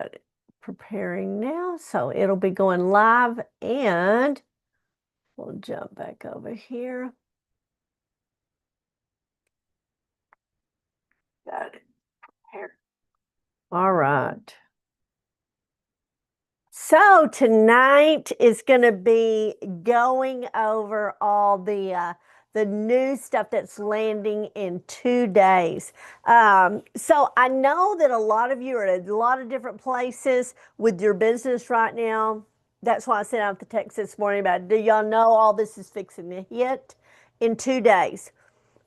Got it preparing now. So it'll be going live and we'll jump back over here. Got it. Here. All right. So tonight is going to be going over all the new stuff that's landing in 2 days. So I know that a lot of you are at a lot of different places with your business right now. That's why I sent out the text this morning about, do y'all know all this is fixing to hit in 2 days?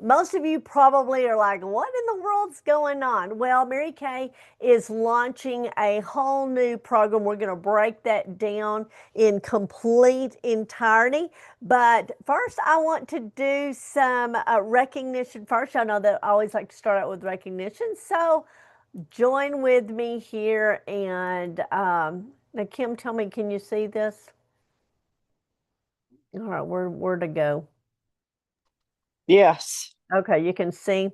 Most of you probably are like, what in the world's going on? Well, Mary Kay is launching a whole new program. We're going to break that down in complete entirety. But first, I want to do some recognition first. I know that I always like to start out with recognition. So join with me here. And now, Kim, tell me, can you see this? All right, where to go? Yes. Okay, you can see.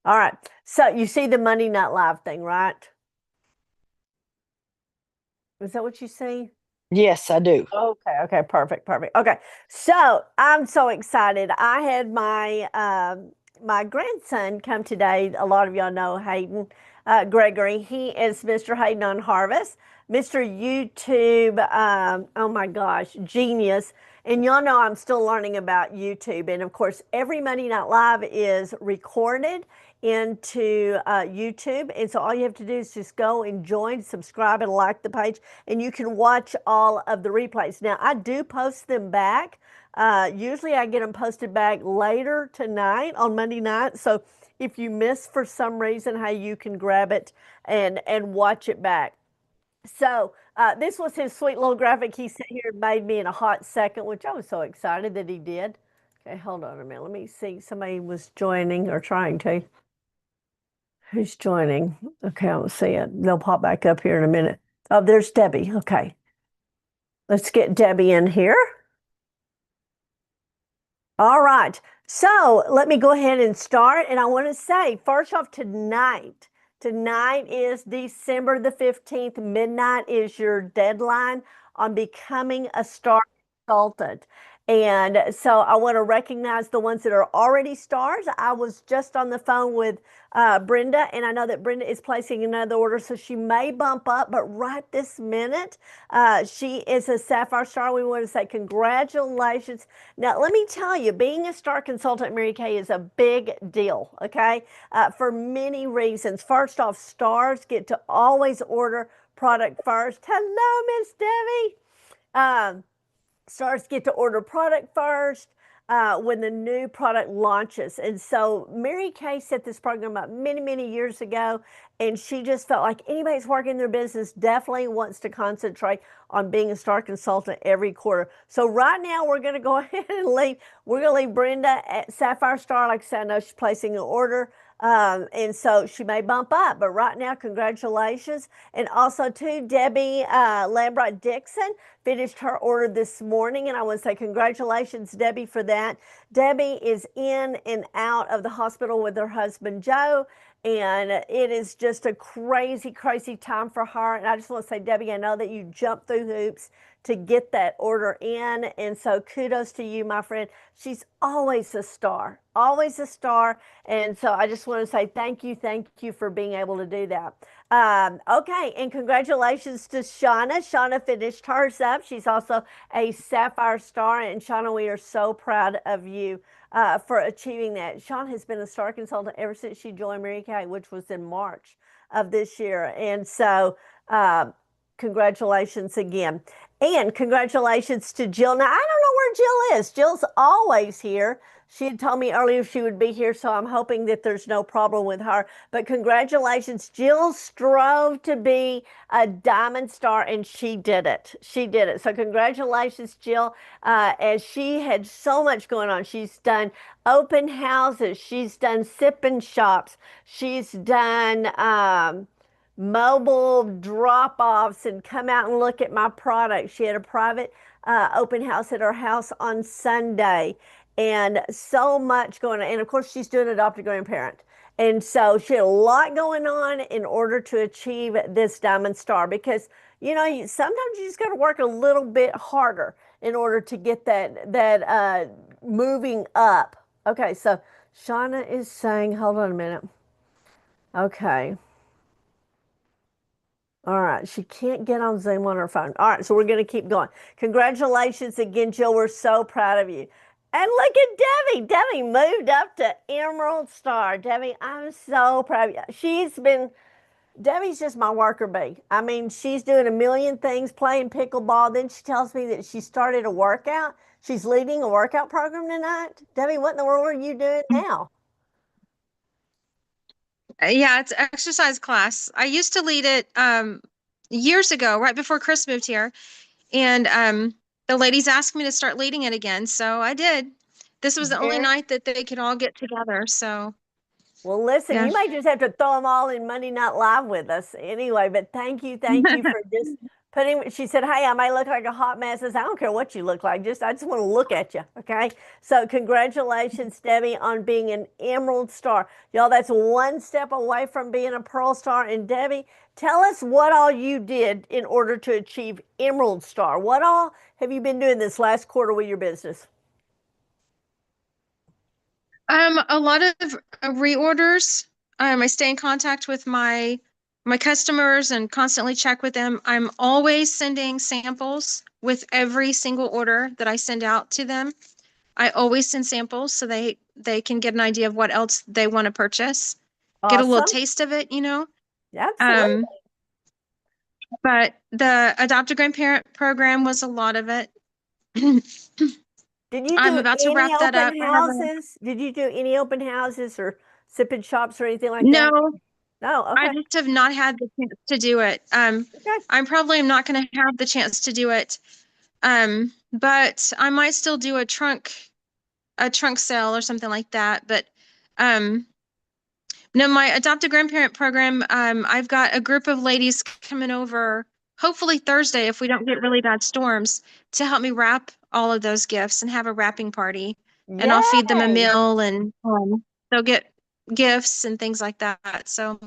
All right. So you see the Monday Night Live thing, right? Is that what you see? Yes, I do. Okay, perfect, perfect. Okay, so I'm so excited. I had my grandson come today. A lot of y'all know Hayden Gregory. He is Mr. Hayden on Harvest, Mr. YouTube. Oh my gosh, genius! And y'all know I'm still learning about YouTube. And of course, every Monday Night Live is recorded into YouTube. And so all you have to do is just go and join, subscribe, and like the page, and you can watch all of the replays. Now, I do post them back. Usually I get them posted back later tonight on Monday night. So if you miss for some reason, hey, you can grab it and watch it back. So this was his sweet little graphic he sent here and made me in a hot second, which I was so excited that he did. Okay, hold on a minute. Let me see. Somebody was joining or trying to. Who's joining? Okay, I don't see it. They'll pop back up here in a minute. Oh, there's Debbie. Okay. Let's get Debbie in here. All right. So let me go ahead and start. And I want to say, first off, tonight is December the 15th. Midnight is your deadline on becoming a star consultant. And so I want to recognize the ones that are already stars. I was just on the phone with Brenda, and I know that Brenda is placing another order, so she may bump up, but right this minute, she is a Sapphire Star. We want to say congratulations. Now, let me tell you, being a star consultant, Mary Kay, is a big deal, okay? For many reasons. First off, stars get to always order product first. Hello, Miss Debbie. Um, Stars get to order product first when the new product launches. And so Mary Kay set this program up many, many years ago, and she just felt like anybody's working their business definitely wants to concentrate on being a star consultant every quarter. So right now we're going to go ahead and leave. We're going to leave Brenda at Sapphire Star. Like I said, I know she's placing an order. And so she may bump up, but right now, congratulations. And also to Debbie Lambright Dixon finished her order this morning. And I want to say congratulations, Debbie, for that. Debbie is in and out of the hospital with her husband, Joe. And it is just a crazy, crazy time for her. And I just want to say, Debbie, I know that you jumped through hoops to get that order in. And so kudos to you, my friend. She's always a star, always a star. And so I just want to say thank you for being able to do that. Okay, and congratulations to Shauna. Shauna finished hers up. She's also a Sapphire Star. And Shauna, we are so proud of you for achieving that. Shauna has been a star consultant ever since she joined Mary Kay, which was in March of this year. And so congratulations again. And congratulations to Jill. Now, I don't know where Jill is. Jill's always here. She had told me earlier she would be here, so I'm hoping that there's no problem with her. But congratulations. Jill strove to be a diamond star, and she did it. She did it. So congratulations, Jill, as she had so much going on. She's done open houses. She's done sip and shops. She's done mobile drop-offs and come out and look at my product. She had a private open house at her house on Sunday, and so much going on. And of course, she's doing adopted grandparent. And so she had a lot going on in order to achieve this diamond star because sometimes you just got to work a little bit harder in order to get that moving up. Okay, so Shauna is saying, hold on a minute. Okay. All right, she can't get on Zoom on her phone. All right, so we're going to keep going. Congratulations again, Jill. We're so proud of you. And look at Debbie. Debbie moved up to Emerald Star. Debbie, I'm so proud of you. Debbie's just my worker bee. I mean, she's doing a million things, playing pickleball. Then she tells me that she started a workout. She's leading a workout program tonight. Debbie, what in the world are you doing now? Yeah, it's exercise class. I used to lead it years ago, right before Chris moved here, and the ladies asked me to start leading it again, so I did. This was the only Very night that they could all get together, so Well, listen, yeah. you might just have to throw them all in Monday Night Live with us anyway. But thank you for just putting. She said, "Hey, I might look like a hot mess." I said, "I don't care what you look like. I just want to look at you." Okay. So congratulations, Debbie, on being an Emerald Star, y'all. That's one step away from being a Pearl Star. And Debbie, tell us what all you did in order to achieve Emerald Star. What all have you been doing this last quarter with your business? A lot of reorders. I stay in contact with my customers and constantly check with them. I'm always sending samples with every single order that I send out to them. I always send samples so they can get an idea of what else they want to purchase, get a little Awesome. taste of it, you know. Absolutely. Um, but the adopt a grandparent program was a lot of it. Did you I'm do about to any wrap that up. open I have a houses? Did you do any open houses or sip-in shops or anything like that? no, No, I okay. just have not had the chance to do it. Okay. I'm probably not going to have the chance to do it. But I might still do a trunk sale or something like that. But um, no, my adopt a grandparent program, I've got a group of ladies coming over, hopefully Thursday if we don't get really bad storms, to help me wrap all of those gifts and have a wrapping party. And I'll feed them a Yay. meal and they'll get gifts and things like that. So,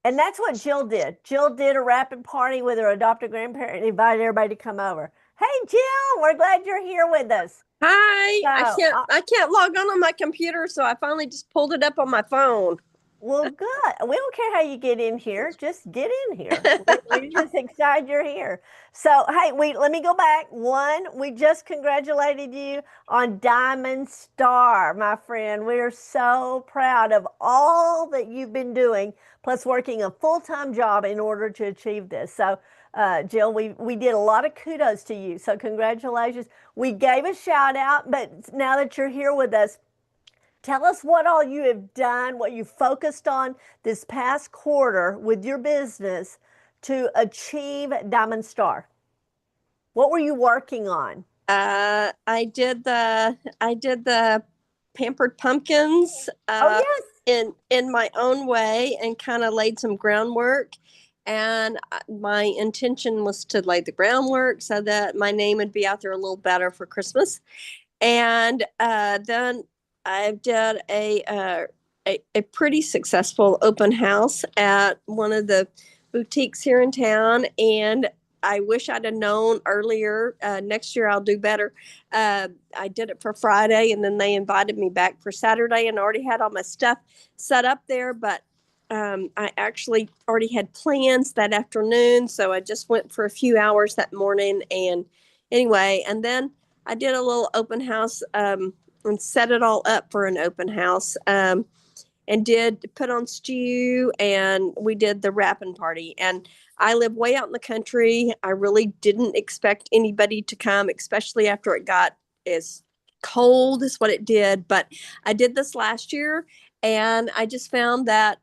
And that's what Jill did. Jill did a wrapping party with her adopted grandparent and invited everybody to come over. Hey, Jill, we're glad you're here with us. Hi, I So, can't I can't log on my computer, so I finally just pulled it up on my phone. well, good. We don't care how you get in here. Just get in here. We're just excited you're here. So, hey, let me go back. One, we just congratulated you on Diamond Star, my friend. We are so proud of all that you've been doing, plus working a full-time job in order to achieve this. So, Jill, we did a lot of kudos to you. So, congratulations. We gave a shout out, but now that you're here with us, tell us what all you have done, what you focused on this past quarter with your business to achieve Diamond Star. What were you working on? I did the pampered pumpkins Oh, yes. in my own way and kind of laid some groundwork. And my intention was to lay the groundwork so that my name would be out there a little better for Christmas. And then I did a pretty successful open house at one of the boutiques here in town, and I wish I'd have known earlier. Next year I'll do better. I did it for Friday, and then they invited me back for Saturday, and I already had all my stuff set up there. But I actually already had plans that afternoon, so I just went for a few hours that morning. And anyway, and then I did a little open house and set it all up for an open house. And did put on stew, and we did the wrapping party. And I live way out in the country. I really didn't expect anybody to come, especially after it got as cold as what it did. But I did this last year, and I just found that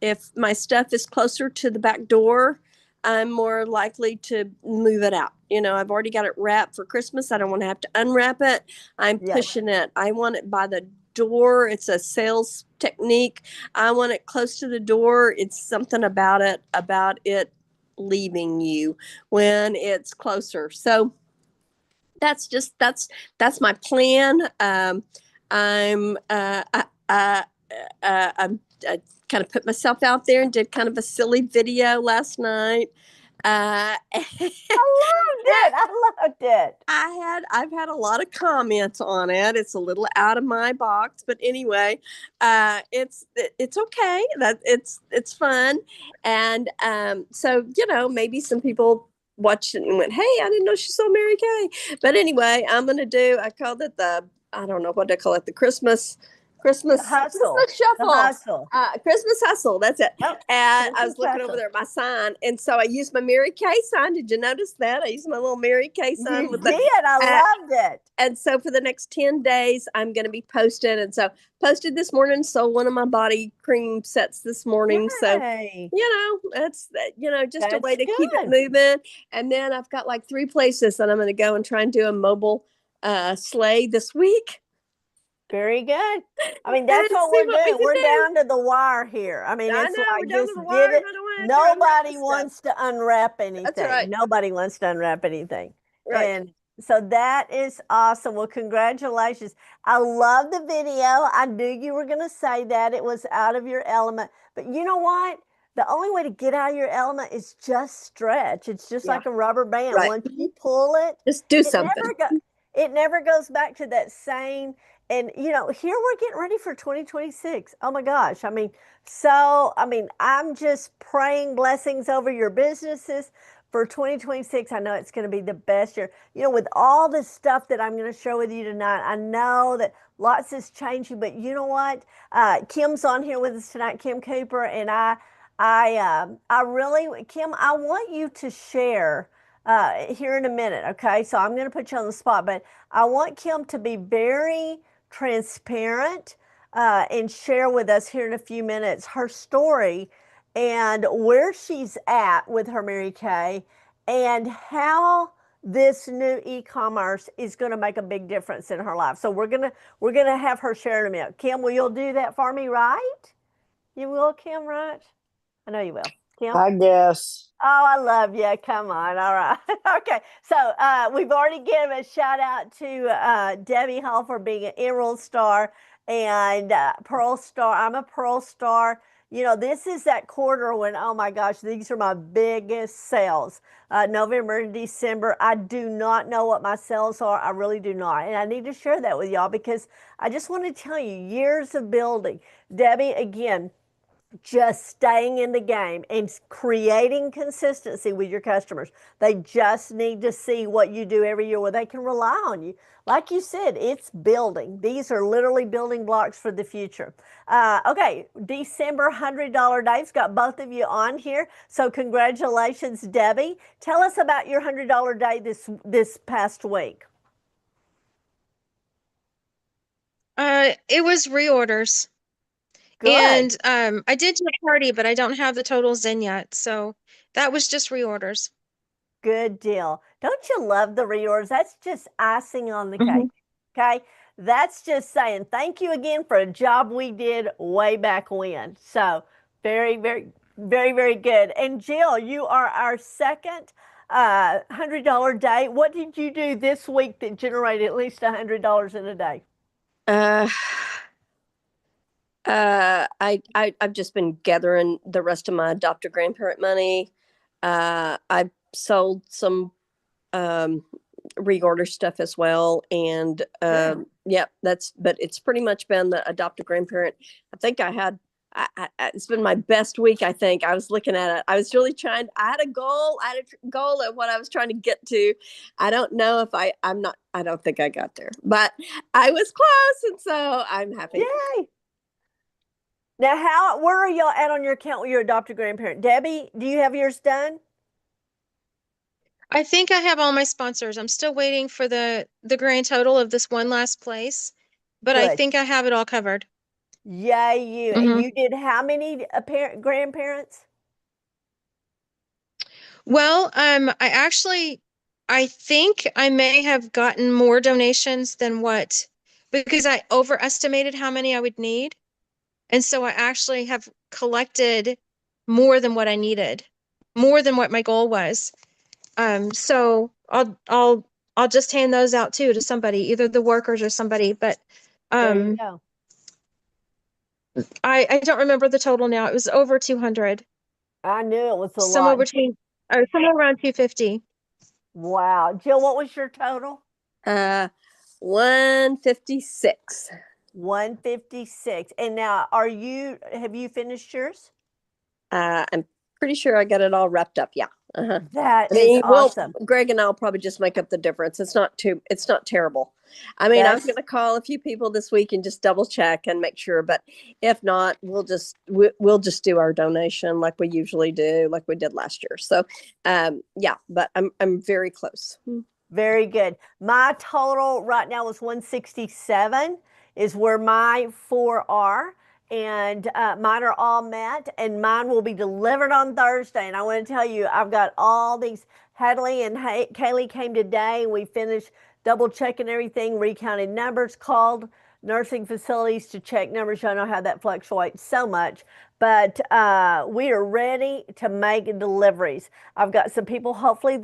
if my stuff is closer to the back door, I'm more likely to move it out. I've already got it wrapped for Christmas. I don't want to have to unwrap it. I'm Yes. pushing it. I want it by the door. It's a sales technique. I want it close to the door. It's something about it leaving you when it's closer. So that's my plan. I'm I kind of put myself out there and did kind of a silly video last night. I loved it. I loved it. I've had a lot of comments on it. It's a little out of my box, but anyway, it's okay. That it's fun, and so maybe some people watched it and went, "Hey, I didn't know she saw Mary Kay." But anyway, I called it I don't know what I call it, the Christmas Hustle. The shuffle. hustle. Christmas hustle. That's it. Oh, And I Christmas was looking hustle. over there at my sign, and so I used my Mary Kay sign. Did you notice that? I used my little Mary Kay sign You with did. I loved it. and so for the next 10 days, I'm going to be posted. And so posted this morning, sold one of my body cream sets this morning. So, Yay. that's, just a That's way to keep it good. moving. And then I've got like 3 places that I'm going to go and try and do a mobile sleigh this week. Very good. I mean, that's what See we're what we doing. can We're do. down to the wire here. I mean, I it's know we're like down to just the get wire, it. but I want to try and wrap Nobody this stuff. wants to unwrap That's anything. right. Nobody wants to unwrap anything. Right. And so that is awesome. Well, congratulations. I love the video. I knew you were going to say that. It was out of your element. But you know what? The only way to get out of your element is just stretch. It's just Yeah. like a rubber band. Right. Once you pull it, Just do it something. it never goes back to that same. And here we're getting ready for 2026. Oh my gosh. I'm just praying blessings over your businesses for 2026. I know it's going to be the best year. With all the stuff that I'm going to share with you tonight, I know that lots is changing, but you know what? Kim's on here with us tonight, Kim Cooper, and I really, Kim, I want you to share here in a minute. Okay, so I'm going to put you on the spot, but I want Kim to be very transparent and share with us here in a few minutes her story and where she's at with her Mary Kay and how this new e-commerce is going to make a big difference in her life. So we're gonna have her share in a minute. Kim, will you do that for me, right? You will, Kim, right? I know you will. Kim? I guess. Oh, I love you. Come on. All right. Okay. So we've already given a shout out to Debbie Hall for being an Emerald Star and Pearl Star. I'm a Pearl Star. This is that quarter when, oh my gosh, these are my biggest sales. November and December. I do not know what my sales are. I really do not. And I need to share that with y'all because I just want to tell you years of building. Debbie, again, just staying in the game and creating consistency with your customers. They just need to see what you do every year where they can rely on you. Like you said, it's building. These are literally building blocks for the future. Okay, December $100 Dave's got both of you on here. So congratulations, Debbie. Tell us about your $100 day this past week. It was reorders. Good. And I did do a party, but I don't have the totals in yet. So that was just reorders. Good deal. Don't you love the reorders? That's just icing on the Mhm. cake. Okay. That's just saying thank you again for a job we did way back when. So very, very, very, very good. And Jill, you are our second $100 day. What did you do this week that generated at least $100 in a day? Uh, I've just been gathering the rest of my adopted grandparent money. I sold some reorder stuff as well, and yeah, but it's pretty much been the adopted grandparent. I think it's been my best week. I think I was looking at it. I was really trying. I had a goal. I had a goal at what I was trying to get to. I don't know if I'm not. I don't think I got there, but I was close, and so I'm happy. Yay! Now, where are y'all at on your account with your adopted grandparent? Debbie, do you have yours done? I think I have all my sponsors. I'm still waiting for the grand total of this one last place, but I Good. think I have it all covered. Yay, you. And Mhm. you did how many grandparents? Well, I think I may have gotten more donations than what, because I overestimated how many I would need. And so I actually have collected more than what I needed, more than what my goal was. So I'll just hand those out too to somebody, either the workers or somebody. But There you um go. I don't remember the total now. It was over 200. I knew it was a Somewhere lot. between, or somewhere around 250. Wow. Jill, what was your total? 156. 156. And now have you finished yours? I'm pretty sure I got it all wrapped up. Yeah. That I is mean, well, awesome. Greg and I'll probably just make up the difference. It's not terrible. I mean, I was That's going to call a few people this week and just double check and make sure, but if not, we'll just do our donation like we usually do, like we did last year. So, yeah, but I'm very close. very good. My total right now is 167 is where my four are. And mine are all met, and mine will be delivered on Thursday. And I want to tell you, I've got all these. Hadley and Kaylee came today, and we finished double checking everything, recounted numbers, called nursing facilities to check numbers. I know how that fluctuates so much, but we are ready to make deliveries. I've got some people, hopefully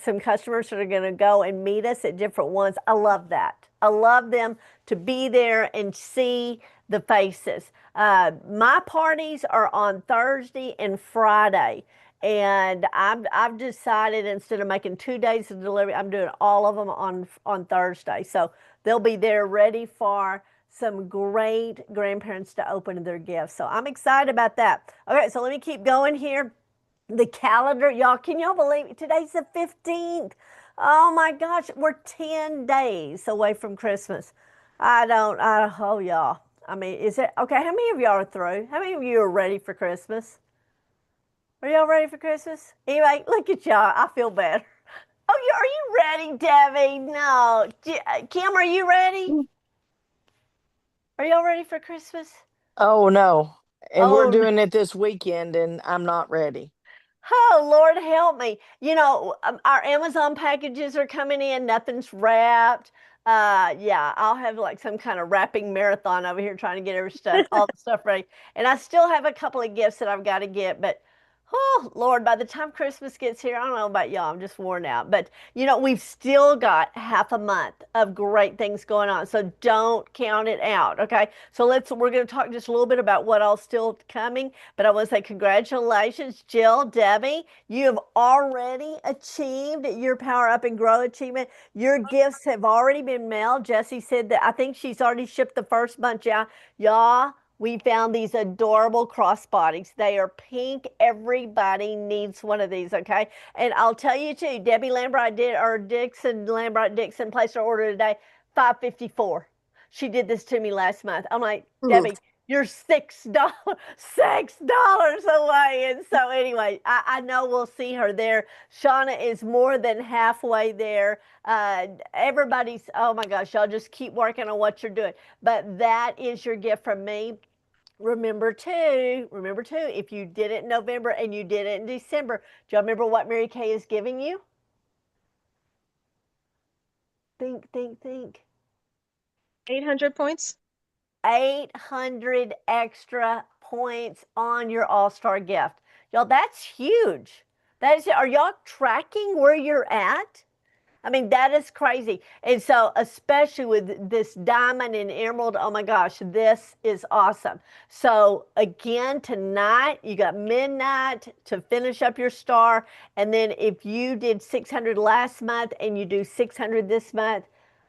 some customers that are gonna go and meet us at different ones. I love that. I love them to be there and see the faces. My parties are on Thursday and Friday. And I've decided instead of making 2 days of delivery, I'm doing all of them on Thursday. So they'll be there ready for some great grandparents to open their gifts. So I'm excited about that. Okay, so let me keep going here. The calendar, y'all, can y'all believe it? Today's the 15th. Oh my gosh, we're 10 days away from Christmas. Oh y'all. I mean, is it okay? How many of y'all are through? How many of you are ready for Christmas? Are y'all ready for Christmas? Anyway, look at y'all. I feel better. Oh, are you ready, Debbie? No. Kim, are you ready? Are y'all ready for Christmas? Oh no. And we're Oh, doing it this weekend and I'm not ready. oh, Lord help me. Our Amazon packages are coming in, nothing's wrapped. Yeah, I'll have like some kind of wrapping marathon over here trying to get all the stuff ready. And I still have a couple of gifts that I've got to get, but oh, Lord, by the time Christmas gets here, I don't know about y'all, I'm just worn out. But we've still got half a month of great things going on. So don't count it out, okay? So we're going to talk just a little bit about what all's still coming. But I want to say congratulations, Jill, Debbie. You have already achieved your Power Up and Grow achievement. Your gifts have already been mailed. Jessie said that I think she's already shipped the first bunch out. Y'all, we found these adorable crossbodies. They are pink. Everybody needs one of these, okay? And I'll tell you too, Debbie Lambright Dixon Lambright Dixon placed her order today, 554. She did this to me last month. I'm like, Debbie, you're $6, $6 away. And so anyway, I know we'll see her there. Shauna is more than halfway there. Everybody's, oh my gosh, y'all just keep working on what you're doing. But that is your gift from me. Remember too, if you did it in November and you did it in December, do y'all remember what Mary Kay is giving you? Think. 800 points. 800 extra points on your all-star gift. Y'all, that's huge. Are y'all tracking where you're at? I mean, that is crazy. And so, especially with this diamond and emerald, oh my gosh, this is awesome. So, again, tonight, you got midnight to finish up your star. And then, if you did 600 last month and you do 600 this month,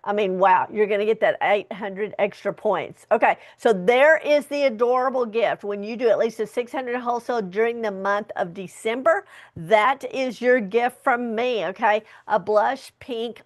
I mean, wow, you're going to get that 800 extra points. Okay, so there is the adorable gift. When you do at least a 600 wholesale during the month of December, that is your gift from me, okay? A blush pink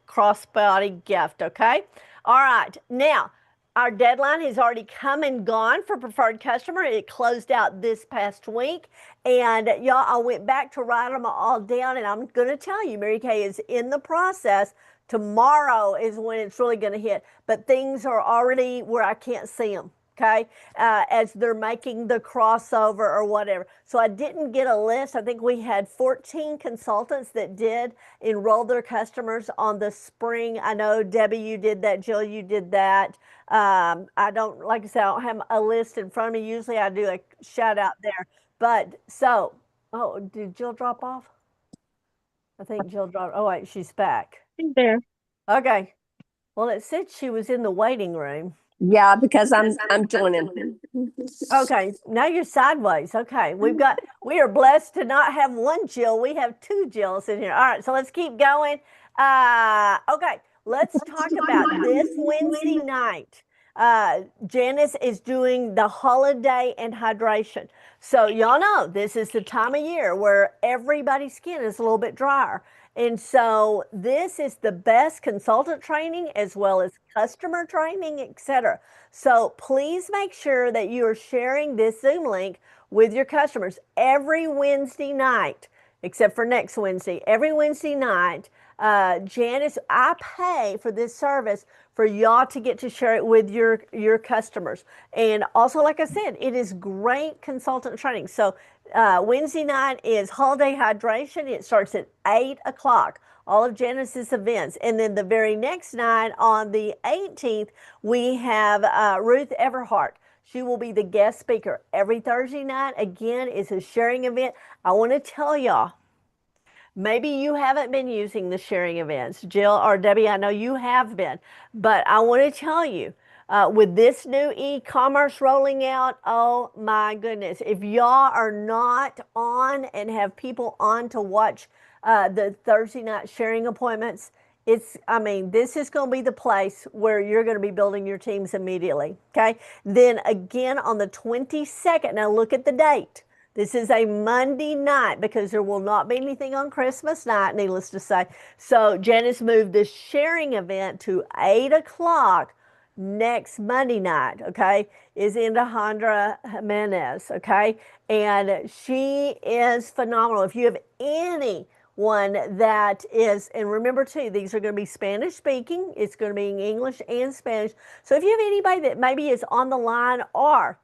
crossbody gift, okay? All right, now, our deadline has already come and gone for preferred customer. It closed out this past week. And y'all, I went back to write them all down, and I'm going to tell you, Mary Kay is in the process. Tomorrow is when it's really going to hit, but things are already where I can't see them. Okay, as they're making the crossover or whatever. So I didn't get a list. I think we had 14 consultants that did enroll their customers on the spring. I know Debbie, you did that. Jill, you did that. I don't, like I said, I don't have a list in front of me. Usually I do a shout out there. But so, oh, did Jill drop off? I think Jill dropped. Oh, wait, she's back. He's there. Okay. Well, it said she was in the waiting room. Yeah, because I'm joining. Okay, now you're sideways. Okay, we are blessed to not have one Jill. We have two Jills in here. All right, so let's keep going. Okay, let's talk about this Wednesday night. Janice is doing the holiday and hydration. So y'all know this is the time of year where everybody's skin is a little bit drier. And so this is the best consultant training as well as customer training, etc. So please make sure that you are sharing this Zoom link with your customers every Wednesday night, except for next Wednesday. Every Wednesday night, Janice, I pay for this service for y'all to get to share it with your customers. And also, like I said, it is great consultant training. So Wednesday night is holiday hydration. It starts at 8 o'clock. All of Janice's events. And then the very next night on the 18th, we have Ruth Everhart. She will be the guest speaker. Every Thursday night, again, is a sharing event. I want to tell y'all, maybe you haven't been using the sharing events. Jill or Debbie, I know you have been, but I want to tell you, with this new e-commerce rolling out, oh my goodness, if y'all are not on and have people on to watch the Thursday night sharing appointments, I mean, this is going to be the place where you're going to be building your teams immediately. Okay. Then again on the 22nd, now look at the date. This is a Monday night because there will not be anything on Christmas night, needless to say. So Janice moved the sharing event to 8 o'clock next Monday night, okay, is in Alejandra Jimenez, okay? And she is phenomenal. If you have anyone that is, and remember too, these are going to be Spanish speaking, it's going to be in English and Spanish. So if you have anybody that maybe is on the line, or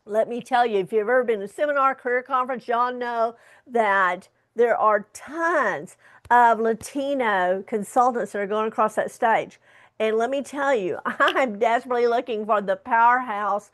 let me tell you, if you've ever been to a seminar, career conference, y'all know that there are tons of Latino consultants that are going across that stage. And let me tell you, I'm desperately looking for the powerhouse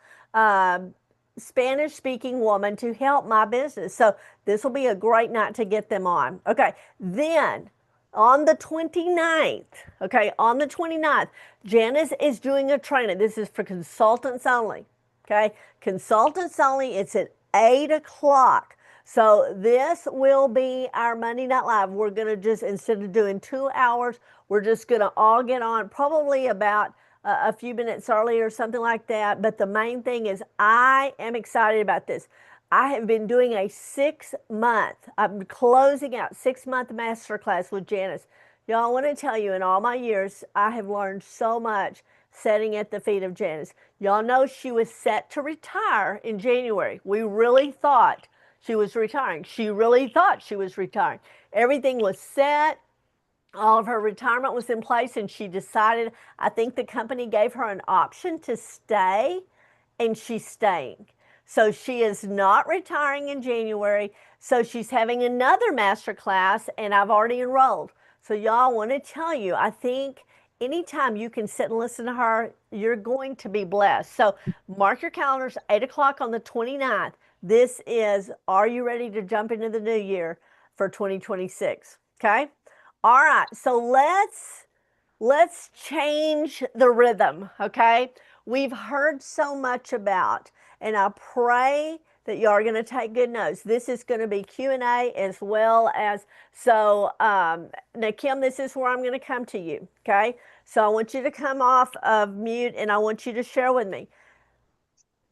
Spanish speaking woman to help my business. So this will be a great night to get them on. Okay, then on the 29th, okay, on the 29th, Janice is doing a training. This is for consultants only. Okay, consultants only. It's at 8 o'clock. So this will be our Monday Night Live. We're going to just, instead of doing 2 hours, we're just going to all get on probably about a few minutes early or something like that. But the main thing is I am excited about this. I have been doing a 6 month, I'm closing out 6 month masterclass with Janice. Y'all, I want to tell you, in all my years, I have learned so much sitting at the feet of Janice. Y'all know she was set to retire in January. We really thought she was retiring. She really thought she was retiring. Everything was set. All of her retirement was in place, and she decided, I think the company gave her an option to stay, and she's staying. So she is not retiring in January. So she's having another master class, and I've already enrolled. So y'all, want to tell you, I think anytime you can sit and listen to her, you're going to be blessed. So mark your calendars, 8 o'clock on the 29th. This is, are you ready to jump into the new year for 2026? Okay. All right. So let's change the rhythm. Okay. We've heard so much about, and I pray that you are going to take good notes. This is going to be Q&A as well as, so now Kim, this is where I'm going to come to you, okay? So I want you to come off of mute and I want you to share with me.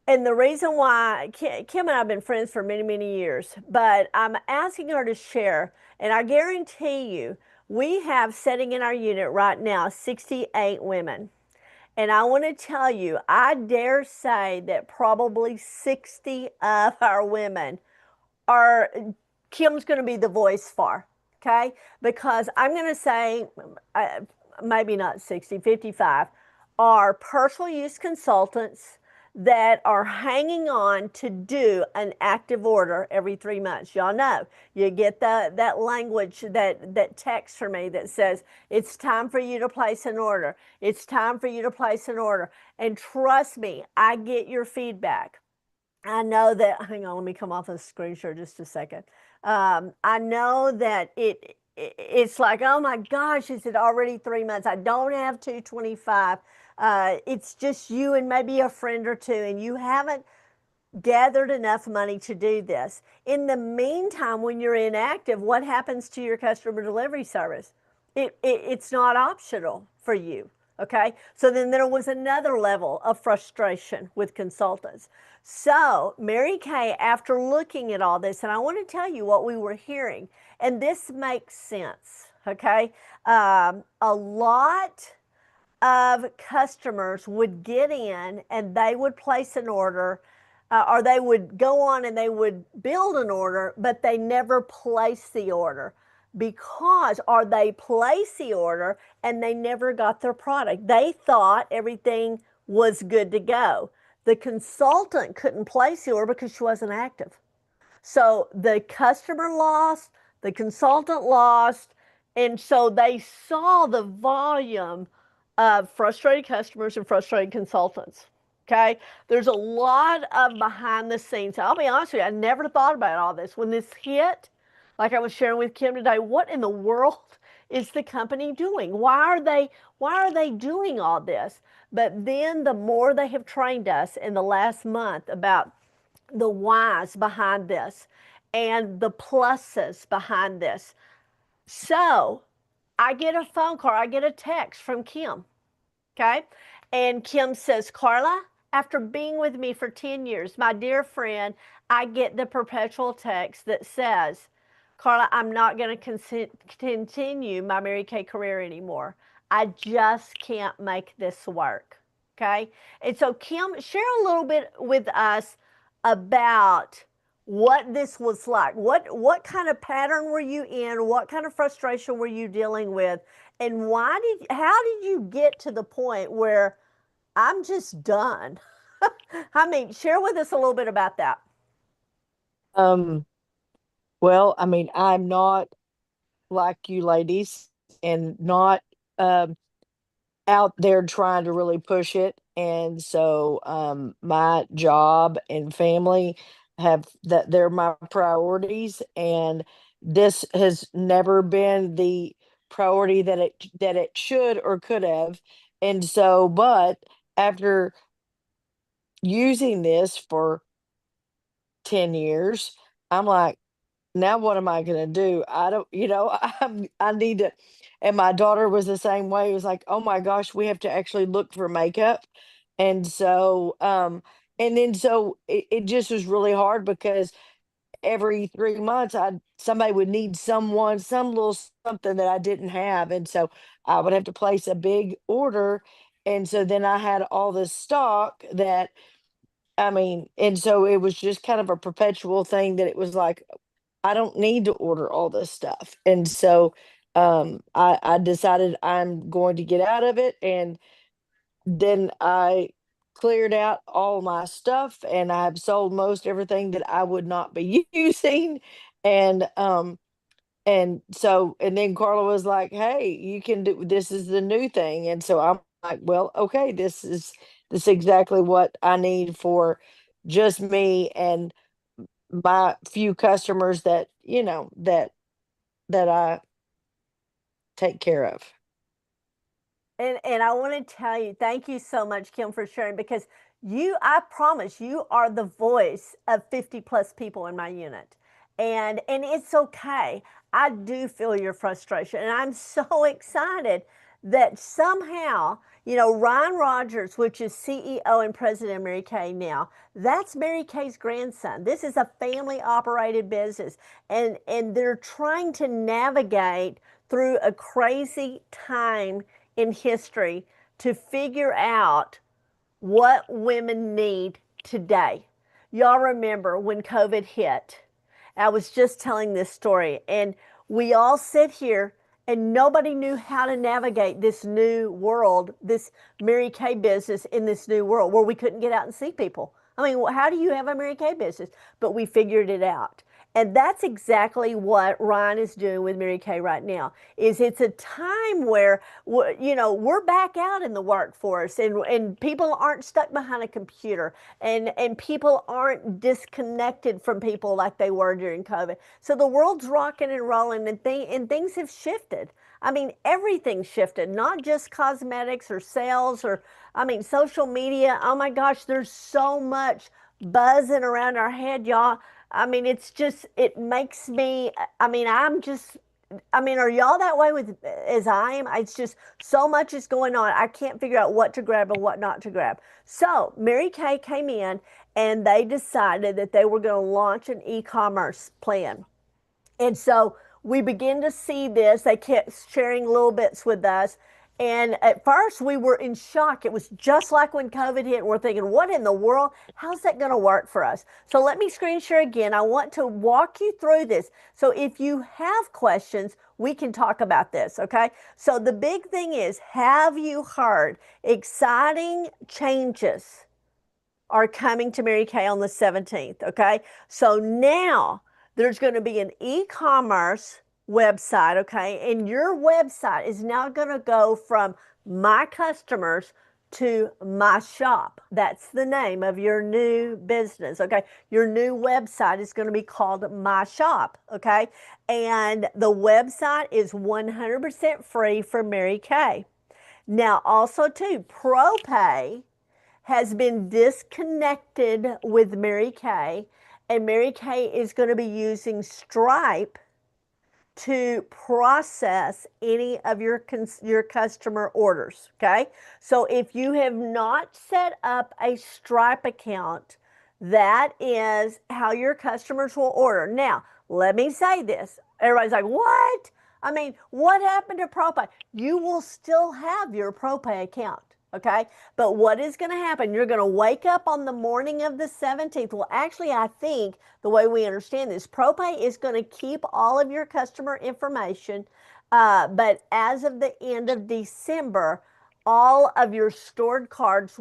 And the reason why, Kim and I have been friends for many, many years, but I'm asking her to share, and I guarantee you, we have sitting in our unit right now 68 women. And I want to tell you, I dare say that probably 60 of our women are, Kim's going to be the voice for, okay? Because I'm going to say, maybe not 60, 55, are personal use consultants that are hanging on to do an active order every 3 months. Y'all know, you get that language, that text from me that says, it's time for you to place an order. It's time for you to place an order. And trust me, I get your feedback. I know that, hang on, let me come off the screen share just a second. I know that it's like, oh my gosh, is it already 3 months? I don't have 225. It's just you and maybe a friend or two, and you haven't gathered enough money to do this. In the meantime, when you're inactive, what happens to your customer delivery service? It's not optional for you. Okay. So then there was another level of frustration with consultants. So, Mary Kay, after looking at all this, and I want to tell you what we were hearing, and this makes sense. Okay. A lot of customers would get in and they would place an order, or they would go on and they would build an order, but they never place the order because, or they place the order and they never got their product. They thought everything was good to go. The consultant couldn't place the order because she wasn't active. So the customer lost, the consultant lost, and so they saw the volume of frustrated customers and frustrated consultants. Okay, there's a lot of behind the scenes. I'll be honest with you, I never thought about all this. When this hit, like I was sharing with Kim today, what in the world is the company doing? Why are they doing all this? But then the more they have trained us in the last month about the whys behind this and the pluses behind this. So I get a phone call, I get a text from Kim. Okay. And Kim says, Karla, after being with me for 10 years, my dear friend, I get the perpetual text that says, Karla, I'm not going to continue my Mary Kay career anymore. I just can't make this work. Okay. And so, Kim, share a little bit with us about what this was like. What kind of pattern were you in? What kind of frustration were you dealing with? And how did you get to the point where I'm just done? I mean, share with us a little bit about that. Um, well, I mean, I'm not like you ladies and not um out there trying to really push it. And so my job and family have that they're my priorities, and this has never been the priority that it should or could have. And so, but after using this for 10 years, I'm like, now what am I gonna do? I don't, I need to. And my daughter was the same way. It was like, oh my gosh, we have to actually look for makeup. And so, and then so it just was really hard because every 3 months somebody would need some little something that I didn't have. And so I would have to place a big order. And so then I had all this stock that I mean, and so it was just kind of a perpetual thing that it was like, I don't need to order all this stuff. And so I decided I'm going to get out of it. And then I cleared out all my stuff and I've sold most everything that I would not be using. And so and then Carla was like, hey, you can do this is the new thing. And so I'm like, well, okay, this is exactly what I need for just me and my few customers that that I take care of. And I want to tell you, thank you so much, Kim, for sharing, because I promise you are the voice of 50 plus people in my unit. And it's okay. I do feel your frustration. And I'm so excited that somehow, Ryan Rogers, which is CEO and president of Mary Kay now, that's Mary Kay's grandson. This is a family operated business. And they're trying to navigate through a crazy time in history to figure out what women need today. Y'all remember when COVID hit? I was just telling this story, and we all sit here and nobody knew how to navigate this new world, this Mary Kay business in this new world where we couldn't get out and see people. I mean, how do you have a Mary Kay business? But we figured it out. And that's exactly what Ryan is doing with Mary Kay right now. Is it's a time where we're back out in the workforce, and people aren't stuck behind a computer, and people aren't disconnected from people like they were during COVID. So the world's rocking and rolling, and things have shifted. I mean, everything shifted, not just cosmetics or sales or, I mean, social media. Oh my gosh, there's so much buzzing around our head, y'all. I mean, it's just, it makes me, I mean, I mean, are y'all that way with as I am? It's just so much is going on. I can't figure out what to grab and what not to grab. So Mary Kay came in and they decided that they were going to launch an e-commerce plan. And so we begin to see this. They kept sharing little bits with us. And at first, we were in shock. It was just like when COVID hit, and we're thinking, what in the world? How's that going to work for us? So let me screen share again. I want to walk you through this. So if you have questions, we can talk about this, okay? So the big thing is, have you heard exciting changes are coming to Mary Kay on the 17th, okay? So now there's going to be an e-commerce website, okay? And your website is now going to go from my customers to my shop. That's the name of your new business, okay? Your new website is going to be called My Shop, okay? And the website is 100% free for Mary Kay. Now, also too, ProPay has been disconnected with Mary Kay, and Mary Kay is going to be using Stripe to process any of your customer orders, okay? So if you have not set up a Stripe account, that is how your customers will order. Now, let me say this. Everybody's like, "What?" I mean, what happened to ProPay? You will still have your ProPay account. Okay. But what is going to happen? You're going to wake up on the morning of the 17th. Well, actually, I think the way we understand this, ProPay is going to keep all of your customer information. But as of the end of December, all of your stored cards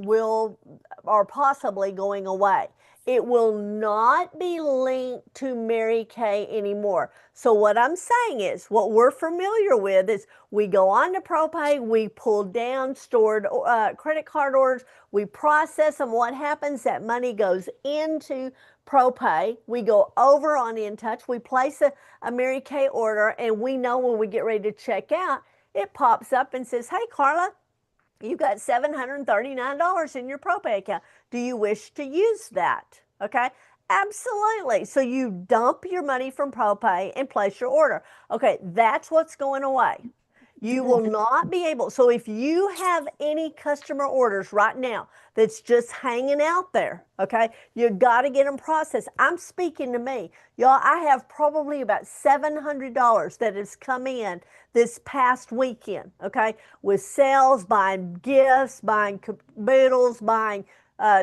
are possibly going away. It will not be linked to Mary Kay anymore. So what I'm saying is, what we're familiar with is we go on to ProPay, we pull down stored credit card orders, we process them. What happens? That money goes into ProPay. We go over on InTouch, we place a Mary Kay order, and we know when we get ready to check out, it pops up and says, "Hey, Karla, you've got $739 in your ProPay account. Do you wish to use that?" Okay, absolutely. So you dump your money from ProPay and place your order. Okay, that's what's going away. You will not be able, so if you have any customer orders right now that's just hanging out there, okay, you got to get them processed. I'm speaking to me. Y'all, I have probably about $700 that has come in this past weekend, okay, with sales, buying gifts, buying caboodles, buying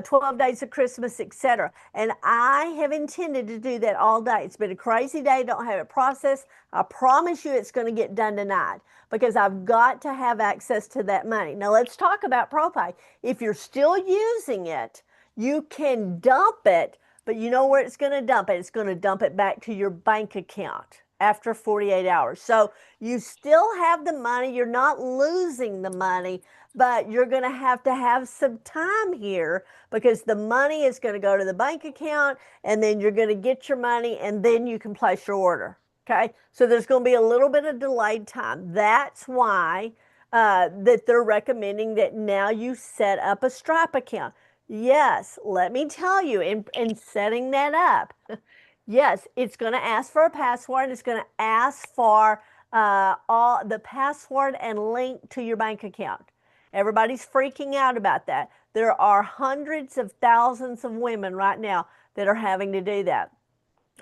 12 days of Christmas, etc. And I have intended to do that all day. It's been a crazy day. Don't have it processed. I promise you it's going to get done tonight because I've got to have access to that money. Now let's talk about ProPay. If you're still using it, you can dump it, but you know where it's going to dump it? It's going to dump it back to your bank account after 48 hours. So you still have the money. You're not losing the money, but you're going to have some time here because the money is going to go to the bank account, and then you're going to get your money, and then you can place your order. Okay, so there's going to be a little bit of delayed time. That's why that they're recommending that now you set up a Stripe account. Yes, let me tell you, in setting that up, yes, it's going to ask for a password. It's going to ask for all the password and link to your bank account. Everybody's freaking out about that. There are hundreds of thousands of women right now that are having to do that.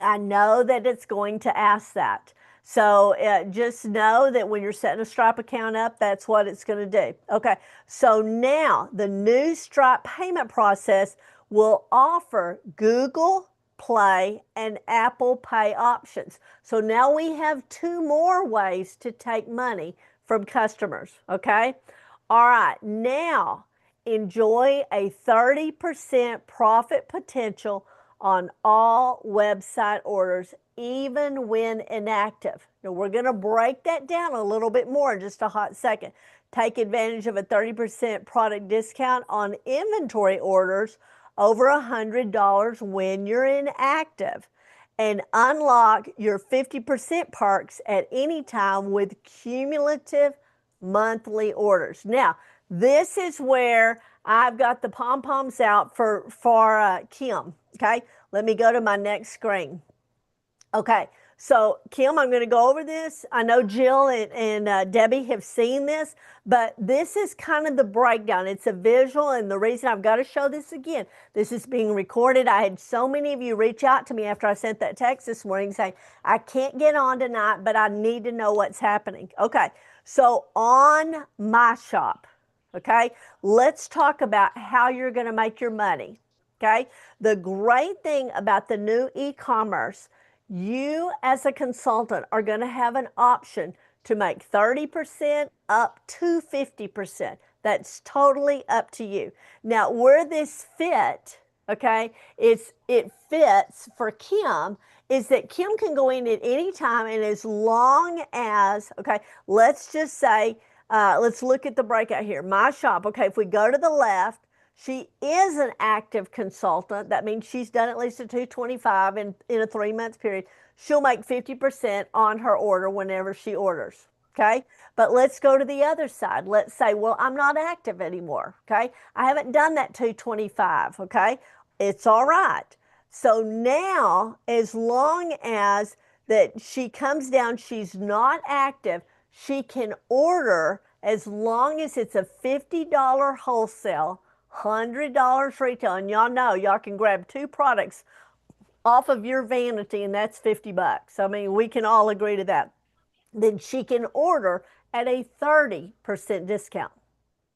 I know that it's going to ask that. So just know that when you're setting a Stripe account up, that's what it's going to do. Okay, so now the new Stripe payment process will offer Google Play and Apple Pay options. So now we have two more ways to take money from customers. Okay, all right, now enjoy a 30% profit potential on all website orders even when inactive. Now we're going to break that down a little bit more in just a hot second. Take advantage of a 30% product discount on inventory orders over $100 when you're inactive, and unlock your 50% perks at any time with cumulative monthly orders. Now, this is where I've got the pom-poms out for Kim. Okay, let me go to my next screen. Okay, so Kim, I'm going to go over this. I know Jill and Debbie have seen this, but this is kind of the breakdown. It's a visual, and the reason I've got to show this again, this is being recorded. I had so many of you reach out to me after I sent that text this morning saying, I can't get on tonight, but I need to know what's happening. Okay, so on my shop, okay, let's talk about how you're going to make your money. Okay, the great thing about the new e-commerce, you as a consultant are going to have an option to make 30% up to 50%. That's totally up to you. Now, where this fit, okay, it fits for Kim is that Kim can go in at any time, and as long as, okay, let's just say, let's look at the breakout here. My shop, okay, if we go to the left, she is an active consultant. That means she's done at least a 225 in a 3-month period. She'll make 50% on her order whenever she orders. Okay. But let's go to the other side. Let's say, well, I'm not active anymore. Okay. I haven't done that 225. Okay. It's all right. So now, as long as that she comes down, she's not active, she can order as long as it's a $50 wholesale, $100 retail, and y'all know y'all can grab 2 products off of your vanity, and that's $50. I mean, we can all agree to that. Then she can order at a 30% discount.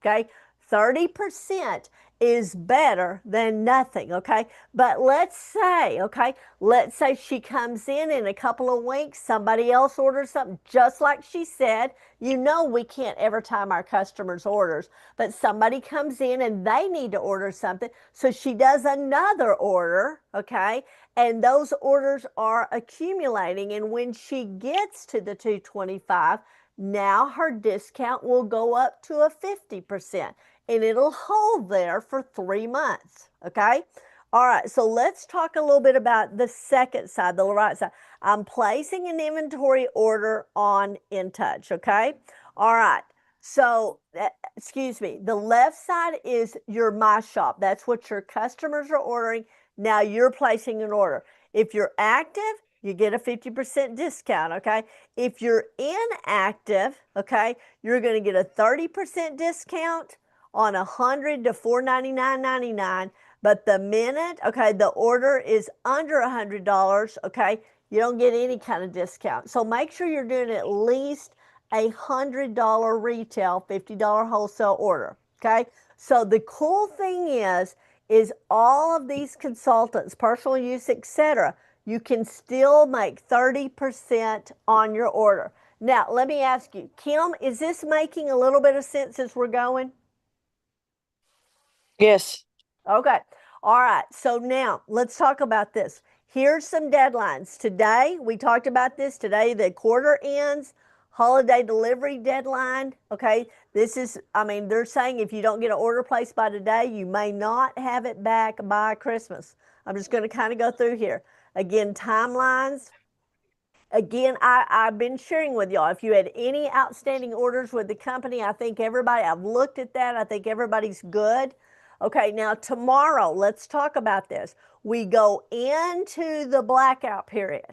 Okay, 30% is better than nothing. Okay, but let's say, okay, let's say she comes in a couple of weeks, somebody else orders something just like she said. You know, we can't ever time our customers' orders, but somebody comes in and they need to order something, so she does another order. Okay, and those orders are accumulating, and when she gets to the 225, now her discount will go up to a 50%, and it'll hold there for 3 months. Okay. All right. So let's talk a little bit about the second side, the right side. I'm placing an inventory order on InTouch. Okay. All right. So, excuse me, the left side is your My Shop. That's what your customers are ordering. Now you're placing an order. If you're active, you get a 50% discount. Okay. If you're inactive, okay, you're going to get a 30% discount on 100 to $499.99. But the minute, okay, the order is under $100, okay, you don't get any kind of discount. So make sure you're doing at least a $100 retail, $50 wholesale order. Okay. So the cool thing is all of these consultants, personal use, etc., you can still make 30% on your order. Now, let me ask you, Kim, is this making a little bit of sense as we're going? Yes. Okay. All right. So now let's talk about this. Here's some deadlines. Today, we talked about this. Today, the quarter ends, holiday delivery deadline. Okay. This is, I mean, they're saying if you don't get an order placed by today, you may not have it back by Christmas. I'm just going to kind of go through here. Again, timelines. Again, I've been sharing with y'all. If you had any outstanding orders with the company, I think everybody, I've looked at that. I think everybody's good. Okay, now tomorrow, let's talk about this. We go into the blackout period.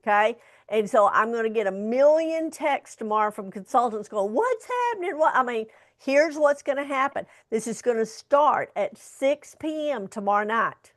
Okay, and so I'm going to get a million texts tomorrow from consultants going, what's happening? What? I mean, here's what's going to happen. This is going to start at 6 p.m. tomorrow night.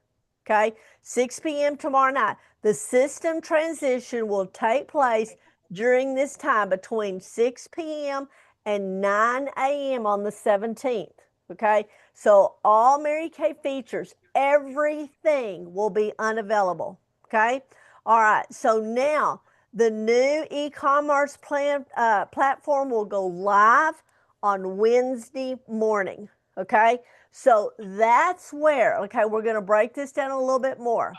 Okay, 6 p.m. tomorrow night. The system transition will take place during this time between 6 p.m. and 9 a.m. on the 17th. Okay, so all Mary Kay features, everything will be unavailable. Okay, all right, so now the new e-commerce platform will go live on Wednesday morning. Okay, so that's where, okay, we're going to break this down a little bit more.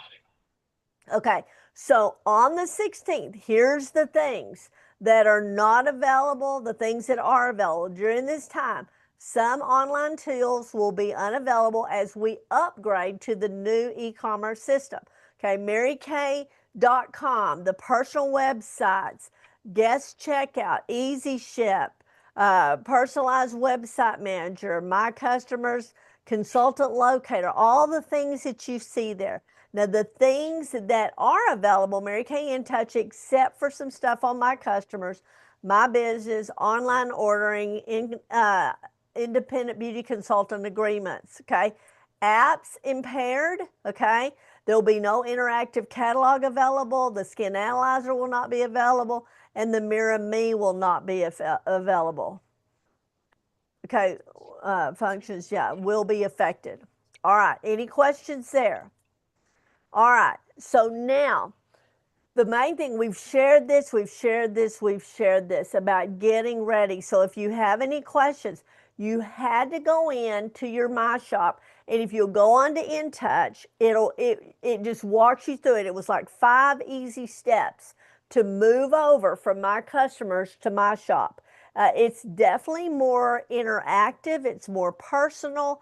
Okay, So on the 16th, here's the things that are not available, the things that are available during this time. Some online tools will be unavailable as we upgrade to the new e-commerce system. Okay, marykay.com, the personal websites, guest checkout, easy ship, personalized website manager, my customers, consultant locator, all the things that you see there. Now, the things that are available, Mary Kay In Touch, except for some stuff on my customers, my business, online ordering, independent beauty consultant agreements, okay? Apps impaired, okay? There'll be no interactive catalog available. The skin analyzer will not be available, and the Mirror Me will not be available. Okay, functions, yeah, will be affected. All right, any questions there? All right, so now the main thing, we've shared this about getting ready. So if you have any questions, you had to go in to your My Shop, and if you'll go on to In Touch, it just walks you through it. It was like 5 easy steps to move over from My Customers to My Shop. It's definitely more interactive, it's more personal,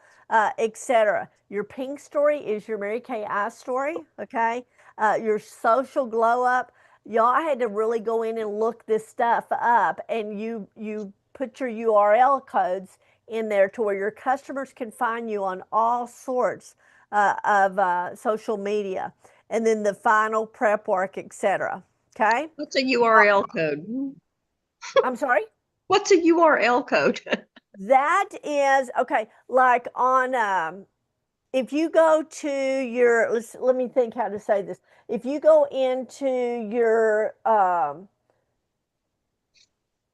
etc. Your pink story is your Mary Kay I story, okay? Your social glow up. Y'all had to really go in and look this stuff up, and you put your URL codes in there to where your customers can find you on all sorts of social media, and then the final prep work, etc. Okay. What's a URL code? I'm sorry. What's a URL code? That is okay. Like on if you go to your, let me think how to say this. If you go into your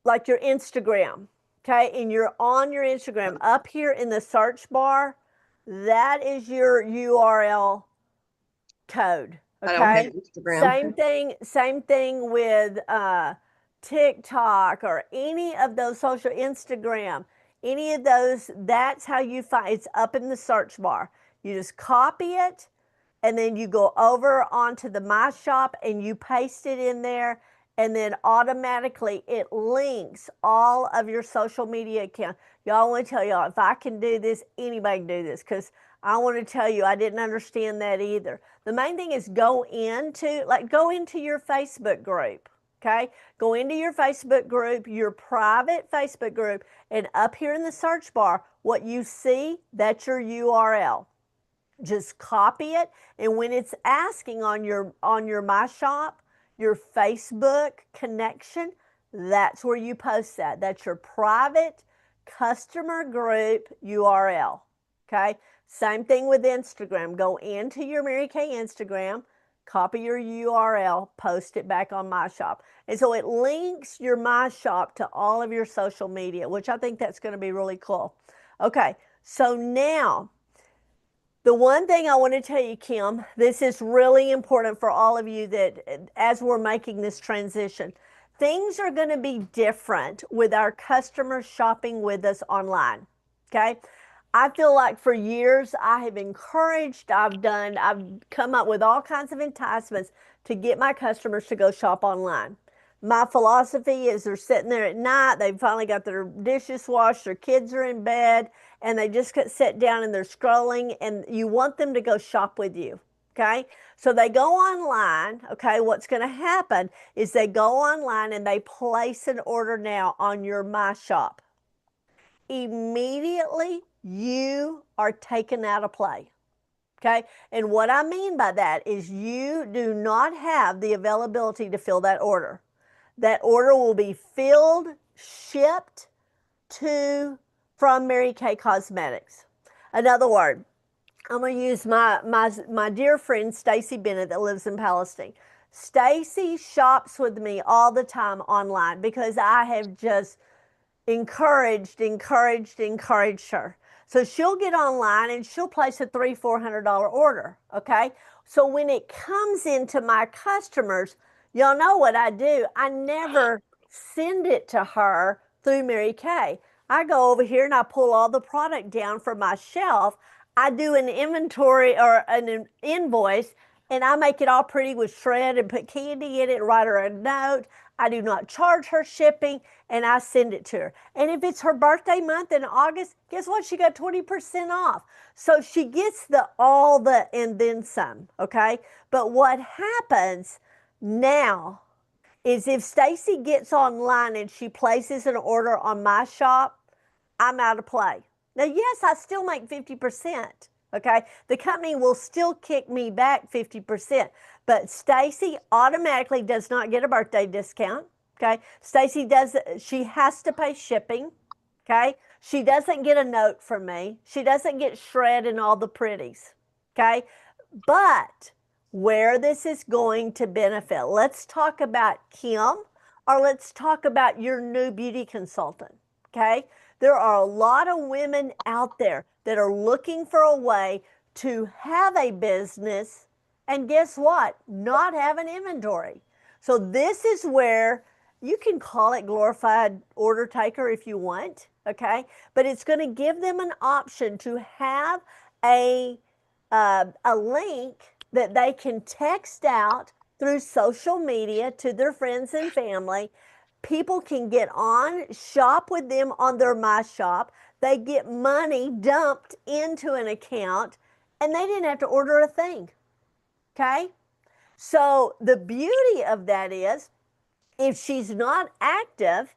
like your Instagram, okay, and you're on your Instagram, up here in the search bar, that is your URL code. I don't have Okay. Instagram. Same thing with TikTok or any of those social, Instagram, any of those, that's how you find it's up in the search bar. You just copy it, and then you go over onto the My Shop and you paste it in there, and then automatically it links all of your social media accounts. Y'all, I want to tell y'all, if I can do this, anybody can do this, because I want to tell you, I didn't understand that either. The main thing is go into your Facebook group. Okay, go into your Facebook group, your private Facebook group, and up here in the search bar, what you see, that's your URL. Just copy it, and when it's asking on your My Shop, your Facebook connection, that's where you post that. That's your private customer group URL. Okay, same thing with Instagram. Go into your Mary Kay Instagram, copy your URL, post it back on My Shop, and so it links your My Shop to all of your social media, which I think that's going to be really cool. Okay, so now the one thing I want to tell you, Kim, this is really important for all of you that as we're making this transition, things are going to be different with our customers shopping with us online. Okay. I feel like for years I have encouraged, I've come up with all kinds of enticements to get my customers to go shop online. My philosophy is they're sitting there at night, they've finally got their dishes washed, their kids are in bed, and they just sit down and they're scrolling, and you want them to go shop with you. Okay. So they go online. Okay. What's going to happen is they go online and they place an order now on your My Shop. Immediately you are taken out of play. Okay. And what I mean by that is you do not have the availability to fill that order. That order will be filled, shipped to from Mary Kay Cosmetics. In other words, I'm going to use my dear friend Stacy Bennett that lives in Palestine. Stacy shops with me all the time online because I have just encouraged her. So she'll get online and she'll place a $300-400 order. Okay. So when it comes into my customers, y'all know what I do. I never send it to her through Mary Kay. I go over here and I pull all the product down from my shelf. I do an inventory or an invoice. and I make it all pretty with shred and put candy in it, write her a note. I do not charge her shipping, and I send it to her. And if it's her birthday month in August, guess what? She got 20% off. So she gets all the and then some, okay? But what happens now is if Stacy gets online and she places an order on my shop, I'm out of play. Now, yes, I still make 50%. Okay. The company will still kick me back 50%, but Stacy automatically does not get a birthday discount. Okay. Stacy does, she has to pay shipping. Okay. She doesn't get a note from me. She doesn't get shred and all the pretties. Okay. But where this is going to benefit, let's talk about Kim, or let's talk about your new beauty consultant. Okay. There are a lot of women out there that are looking for a way to have a business and guess what? Not have an inventory. So this is where you can call it glorified order taker if you want, okay? But it's going to give them an option to have a link that they can text out through social media to their friends and family. People can get on, shop with them on their My Shop. They get money dumped into an account, and they didn't have to order a thing. Okay? So the beauty of that is if she's not active,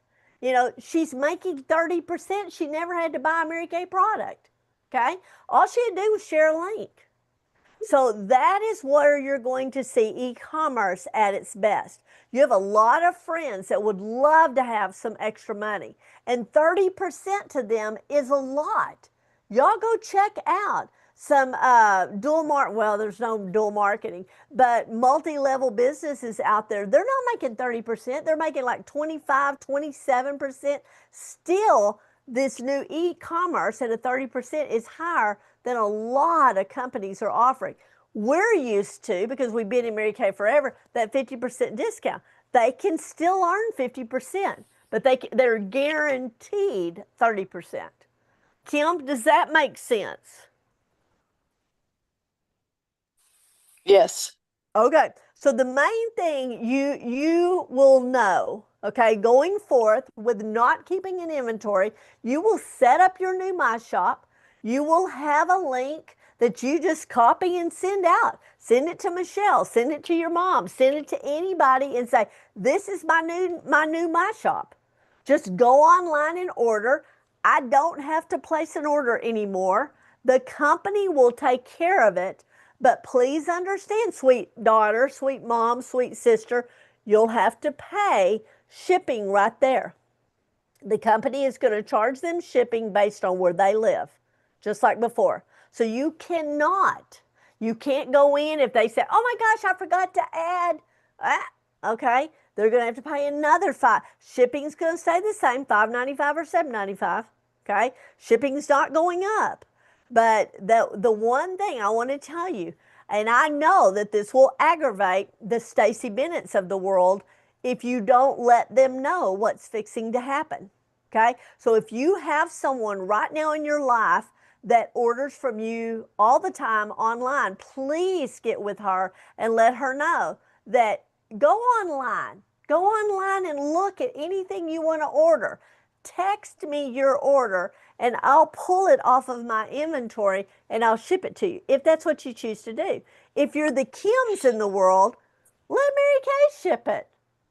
she's making 30%. She never had to buy a Mary Kay product. Okay? All she had to do was share a link. So that is where you're going to see e-commerce at its best. You have a lot of friends that would love to have some extra money, and 30% to them is a lot. Y'all go check out some well, there's no dual marketing, but multi-level businesses out there. They're not making 30%. They're making like 25, 27%. Still, this new e-commerce at a 30% is higher than a lot of companies are offering. We're used to, because we've been in Mary Kay forever, that 50% discount. They can still earn 50%, but they're guaranteed 30%. Kim, does that make sense? Yes. Okay, so the main thing you will know, okay, going forth with not keeping an inventory, you will set up your new My Shop. You will have a link that you just copy and send out. Send it to Michelle, send it to your mom, send it to anybody and say, "This is my new My Shop." Just go online and order. I don't have to place an order anymore. The company will take care of it. But please understand, sweet daughter, sweet mom, sweet sister, you'll have to pay shipping right there. The company is going to charge them shipping based on where they live, just like before. So you can't go in if they say, "Oh my gosh, I forgot to add." Okay, they're going to have to pay another $5. Shipping's going to stay the same, $5.95 or $7.95. Okay, shipping's not going up. But the one thing I want to tell you, and I know that this will aggravate the Stacey Bennett's of the world if you don't let them know what's fixing to happen. Okay? So if you have someone right now in your life that orders from you all the time online, please get with her and let her know that go online. Go online and look at anything you want to order. Text me your order and I'll pull it off of my inventory and I'll ship it to you if that's what you choose to do. If you're the Kims in the world, let Mary Kay ship it.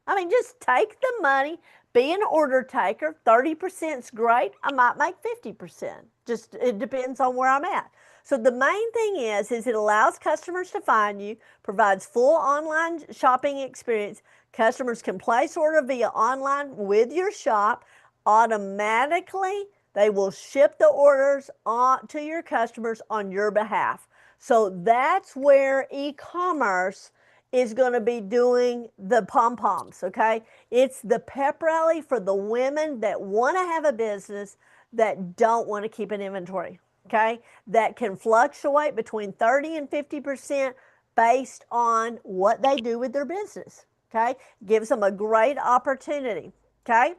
I mean, just take the money, be an order taker. 30% is great. I might make 50%. Just it depends on where I'm at. So the main thing is it allows customers to find you, provides full online shopping experience. Customers can place order via online with your shop. Automatically, they will ship the orders to your customers on your behalf. So that's where e-commerce is going to be doing the pom-poms, okay? It's the pep rally for the women that want to have a business that don't want to keep an inventory, okay? That can fluctuate between 30 and 50% based on what they do with their business, okay? Gives them a great opportunity, okay?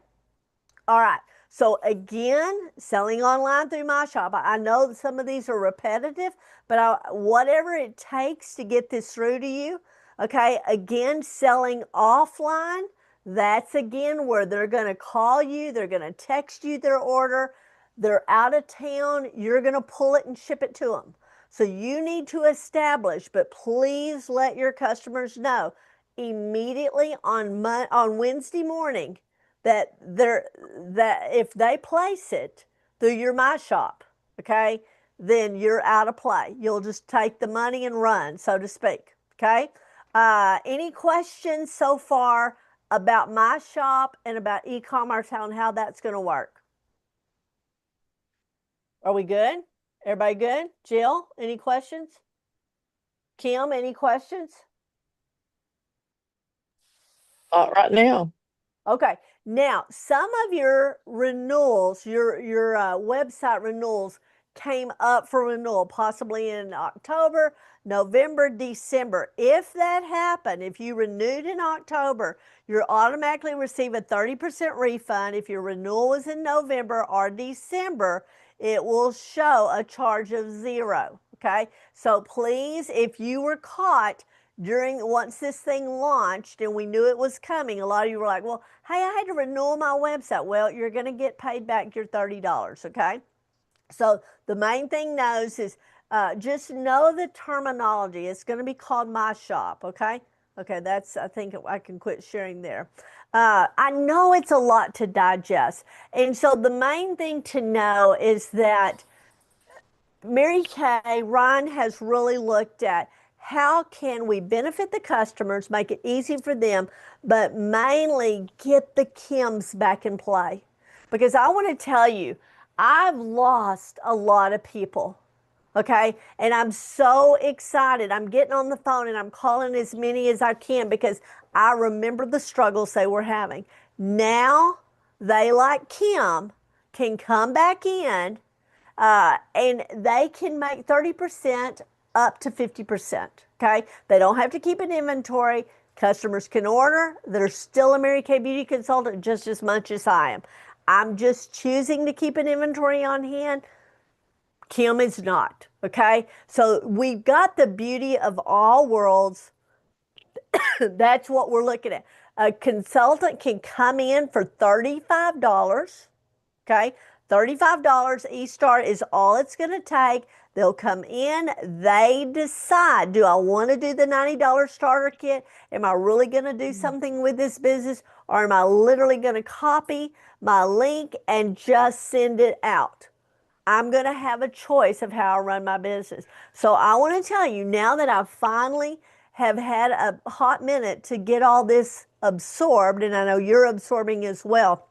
All right, So again, selling online through my shop. I know that some of these are repetitive, but whatever it takes to get this through to you. Okay, again, selling offline. That's again where they're going to call you, they're going to text you their order, they're out of town, you're going to pull it and ship it to them. So you need to establish, but please let your customers know immediately on Wednesday morning that if they place it through your My Shop, okay, then you're out of play. You'll just take the money and run, so to speak. Okay. Any questions so far about My Shop and about e-commerce, how that's going to work? Are we good? Everybody good? Jill, any questions? Kim, any questions? Not right now. Okay. Now, some of your renewals, your website renewals came up for renewal, possibly in October, November, December. If that happened, if you renewed in October, you'll automatically receive a 30% refund. If your renewal was in November or December, it will show a charge of 0. Okay. So please, if you were caught once this thing launched and we knew it was coming, a lot of you were like, well, hey, I had to renew my website. Well, you're going to get paid back your $30. Okay. So the main thing knows is just know the terminology. It's going to be called My Shop. Okay. Okay. I think I can quit sharing there. I know it's a lot to digest. And so the main thing to know is that Mary Kay, Ryan has really looked at how can we benefit the customers, make it easy for them, but mainly get the Kims back in play. Because I want to tell you, I've lost a lot of people. Okay. And I'm so excited. I'm getting on the phone and I'm calling as many as I can because I remember the struggles they were having. Now they, like Kim, can come back in and they can make 30% up to 50%. Okay. They don't have to keep an inventory. Customers can order. They're still a Mary Kay Beauty consultant just as much as I am. I'm just choosing to keep an inventory on hand. Kim is not. Okay. So we've got the beauty of all worlds. That's what we're looking at. A consultant can come in for $35. Okay. $35 eStart is all it's going to take. They'll come in, they decide, do I want to do the $90 starter kit? Am I really going to do something with this business? Or am I literally going to copy my link and just send it out? I'm going to have a choice of how I run my business. So I want to tell you now that I finally have had a hot minute to get all this absorbed, and I know you're absorbing as well.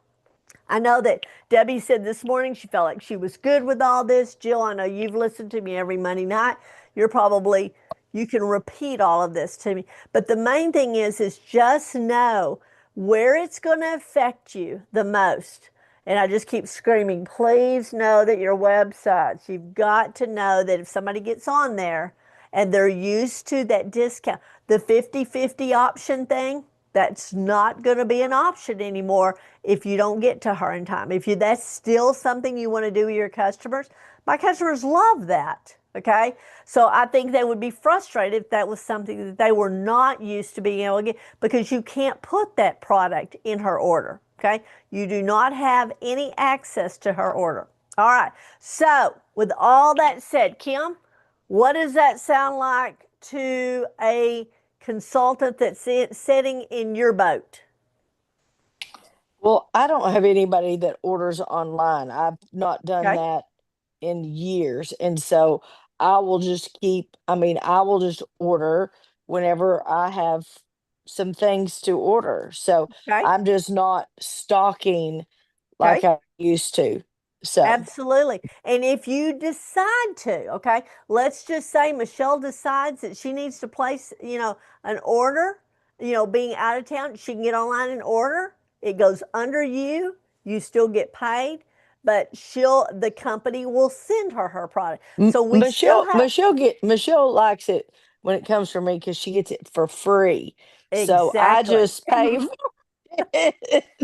I know that Debbie said this morning she felt like she was good with all this. Jill, I know you've listened to me every Monday night. You can repeat all of this to me. But the main thing is just know where it's going to affect you the most. And I just keep screaming, please know that your websites, you've got to know that if somebody gets on there and they're used to that discount, the 50-50 option thing, that's not going to be an option anymore if you don't get to her in time. That's still something you want to do with your customers. My customers love that. Okay. So I think they would be frustrated if that was something that they were not used to being able to get because you can't put that product in her order. Okay. You do not have any access to her order. All right. So with all that said, Kim, what does that sound like to a consultant that's sitting in your boat? Well, I don't have anybody that orders online. I've not done Okay. that in years. And so I will just order whenever I have some things to order. So Okay. I'm just not stocking like Okay. I used to. So, Absolutely. And if you decide to, okay, let's just say Michelle decides that she needs to place, an order, being out of town, she can get online and order. It goes under you. You still get paid, but the company will send her product. So we still have Michelle likes it when it comes from me because she gets it for free. So I exactly. just pay for it.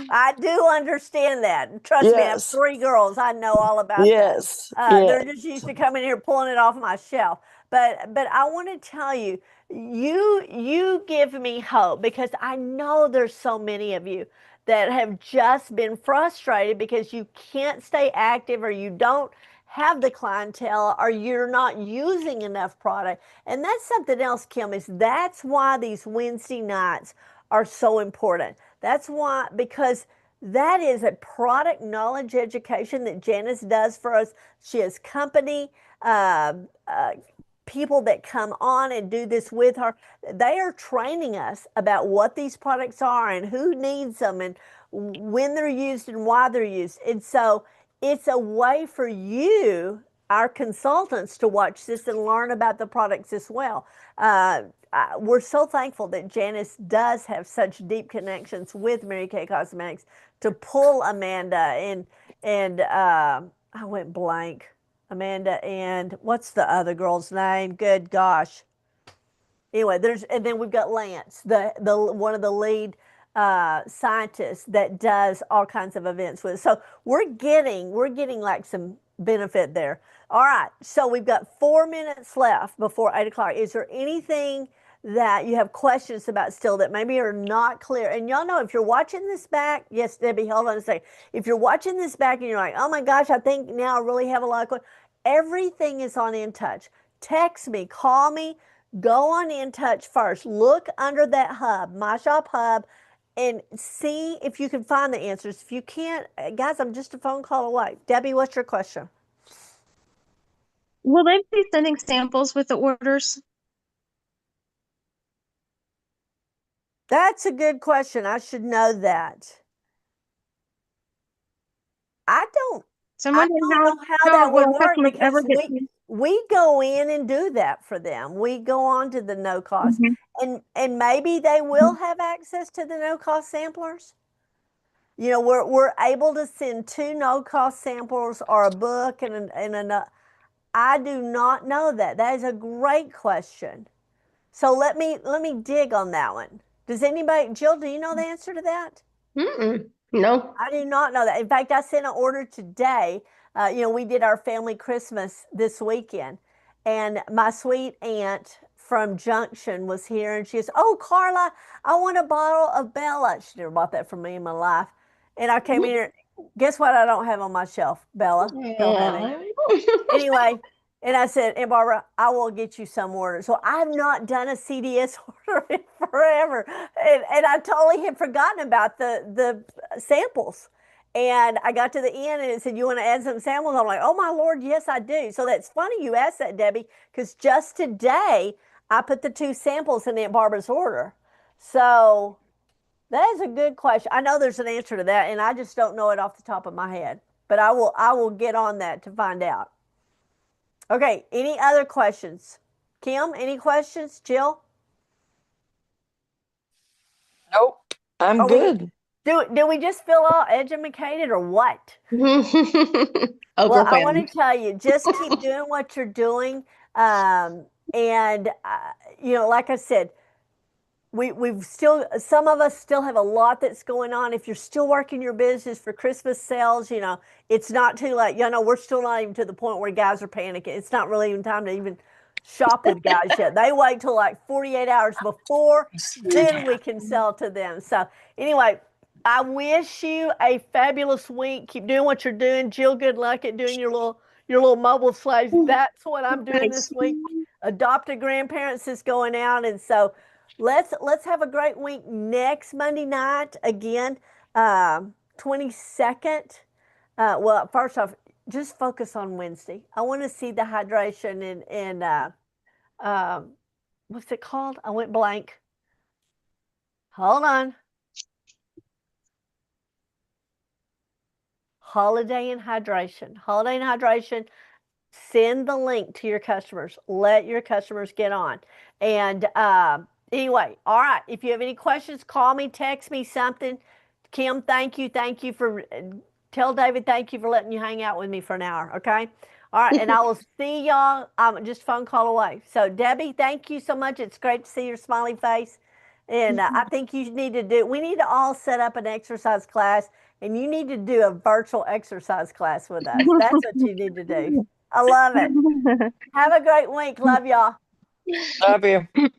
I do understand that. Trust me, I have Yes. 3 girls. I know all about that. Yes. Yeah. They're just used to coming here pulling it off my shelf. But I want to tell you, you give me hope because I know there's so many of you that have just been frustrated because you can't stay active or you don't have the clientele or you're not using enough product. And that's something else, Kim, is that's why these Wednesday nights are so important. That's why, because that is a product knowledge education that Janice does for us. She has company, uh, uh, people that come on and do this with her. They are training us about what these products are and who needs them and when they're used and why they're used. And so it's a way for you, our consultants, to watch this and learn about the products as well. We're so thankful that Janice does have such deep connections with Mary Kay Cosmetics to pull Amanda and I went blank. Amanda and what's the other girl's name? Good gosh. Anyway, there's and then we've got Lance, the one of the lead scientists that does all kinds of events with us. So we're getting like some benefit there. All right, so we've got 4 minutes left before 8 o'clock. Is there anything that you have questions about still that maybe are not clear? And y'all know if you're watching this back, yes, Debbie, hold on a second. If you're watching this back and you're like, oh my gosh, I think now I really have a lot of questions, everything is on In Touch. Text me, call me, go on In Touch first. Look under that hub, My Shop Hub, and see if you can find the answers. If you can't, guys, I'm just a phone call away. Debbie, what's your question? Will they be sending samples with the orders? That's a good question. I should know that. I don't So I'm I wondering don't know how how that would will work customers ever because get we go in and do that for them. We go on to the no cost. Mhm. And maybe they will have access to the no cost samplers. You know, we're able to send 2 no-cost samples or a book and I do not know that. That is a great question. So let me dig on that one. Does anybody, Jill, do you know the answer to that? No. I do not know that. In fact, I sent an order today. We did our family Christmas this weekend, and my sweet aunt from Junction was here, and she goes, "Oh, Karla, I want a bottle of Bella." She never bought that for me in my life, and I came in here. Guess what? I don't have on my shelf, Bella. Don't have any. Anyway, and I said, and Barbara, I will get you some order. So I have not done a CDS order in forever. And I totally had forgotten about the samples. And I got to the end and it said, you want to add some samples? I'm like, oh my Lord, yes, I do. So that's funny you asked that, Debbie, because just today I put the 2 samples in Aunt Barbara's order. So that is a good question. I know there's an answer to that, and I just don't know it off the top of my head. But I will get on that to find out. Okay, any other questions? Kim, any questions? Jill? Nope. I'm Are we good. do we just feel all educated or what? Well, I want to Overwhelmed. tell you, just keep doing what you're doing. And like I said, we've still, some of us still have a lot that's going on. If you're still working your business for Christmas sales, it's not too late. We're still not even to the point where guys are panicking. It's not really even time to even shop with guys yet. They wait till like 48 hours before, then we can sell to them. So anyway, I wish you a fabulous week. Keep doing what you're doing. Jill, good luck at doing your little mobile slaves. That's what I'm doing Thanks. this week. Adopted grandparents is going out, and so let's have a great week next Monday night again, 22nd. Well, first off, just focus on Wednesday. I want to see the hydration and um, what's it called? I went blank. Hold on. Holiday and hydration. Holiday and hydration. Send the link to your customers. Let your customers get on. And anyway, all right. If you have any questions, call me, text me something. Kim, thank you. Thank you for, tell David, thank you for letting you hang out with me for an hour. Okay. All right. And I will see y'all. I'm just a phone call away. So, Debbie, thank you so much. It's great to see your smiley face. And I think you need to we need to all set up an exercise class, and you need to do a virtual exercise class with us. That's what you need to do. I love it. Have a great week. Love y'all. Love you.